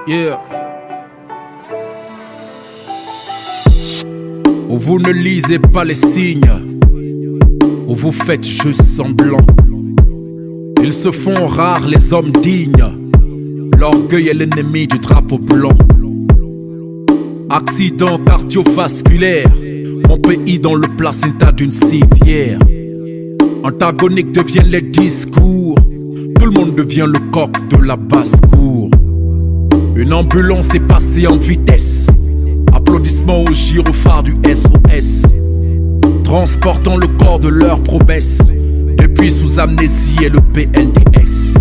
Yeah. Ou vous ne lisez pas les signes, ou vous faites juste semblant. Ils se font rares les hommes dignes. L'orgueil est l'ennemi du drapeau blanc. Accident cardiovasculaire, mon pays dans le placenta d'une civière. Antagoniques deviennent les discours, tout le monde devient le coq de la basse-cour. Une ambulance est passée en vitesse, applaudissements au gyrophare du SOS, transportant le corps de leur promesse, depuis sous amnésie et le PNDS.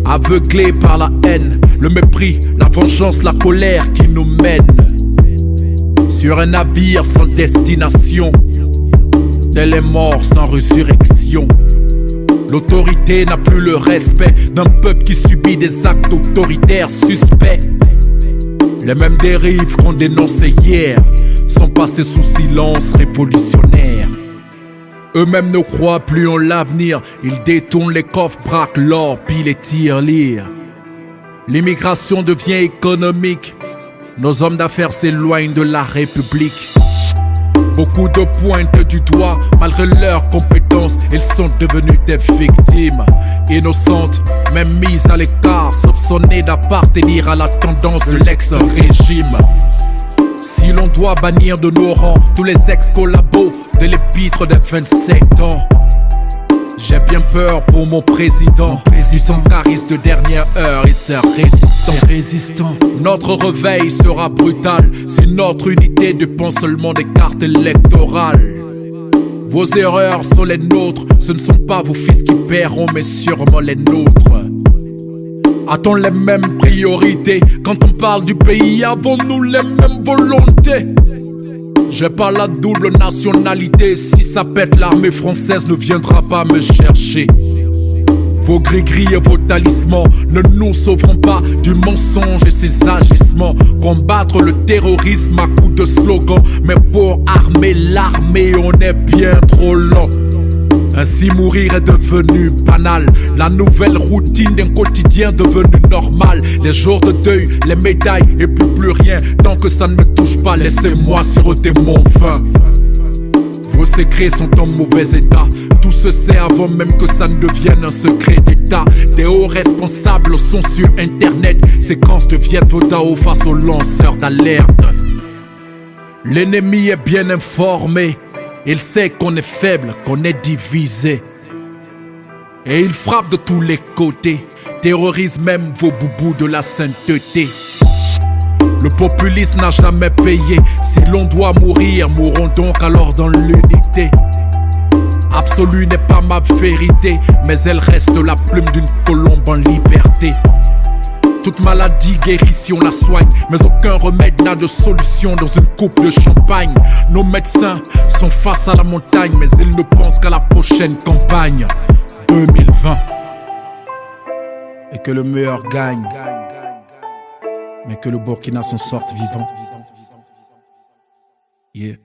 Aveuglés par la haine, le mépris, la vengeance, la colère qui nous mènent sur un navire sans destination, tel est mort sans résurrection. L'autorité n'a plus le respect d'un peuple qui subit des actes autoritaires suspects. Les mêmes dérives qu'on dénonçait hier sont passées sous silence révolutionnaire. Eux-mêmes ne croient plus en l'avenir, ils détournent les coffres, braquent l'or, puis les tirent-lire. L'immigration devient économique, nos hommes d'affaires s'éloignent de la République. Beaucoup de pointent du doigt, malgré leurs compétences, ils sont devenus des victimes innocentes, même mises à l'écart, soupçonnées d'appartenir à la tendance de l'ex-régime. Si l'on doit bannir de nos rangs tous les ex-collabos de l'épître des 27 ans, j'ai bien peur pour mon président. Ils sont charistes de dernière heure et c'est résistant. Notre réveil sera brutal si notre unité dépend seulement des cartes électorales. Vos erreurs sont les nôtres, ce ne sont pas vos fils qui paieront mais sûrement les nôtres. A-t-on les mêmes priorités? Quand on parle du pays, avons-nous les mêmes volontés? J'ai pas la double nationalité, si ça pète l'armée française ne viendra pas me chercher. Vos gris-gris et vos talismans ne nous sauveront pas du mensonge et ses agissements. Combattre le terrorisme à coups de slogan, mais pour armer l'armée on est bien trop lent. Ainsi mourir est devenu banal, la nouvelle routine d'un quotidien devenu normal. Les jours de deuil, les médailles et plus rien. Tant que ça ne me touche pas, laissez-moi siroter mon vin. Vos secrets sont en mauvais état, tout se sait avant même que ça ne devienne un secret d'état. Des hauts responsables sont sur internet, séquence de Viet Vodao face aux lanceurs d'alerte. L'ennemi est bien informé, il sait qu'on est faible, qu'on est divisé. Et il frappe de tous les côtés, terrorise même vos boubous de la sainteté. Le populisme n'a jamais payé, si l'on doit mourir, mourons donc alors dans l'unité. Absolue n'est pas ma vérité, mais elle reste la plume d'une colombe en liberté. Toute maladie guérit si on la soigne, mais aucun remède n'a de solution dans une coupe de champagne. Nos médecins sont face à la montagne, mais ils ne pensent qu'à la prochaine campagne 2020. Et que le meilleur gagne, mais que le Burkina s'en sorte vivant. Yeah.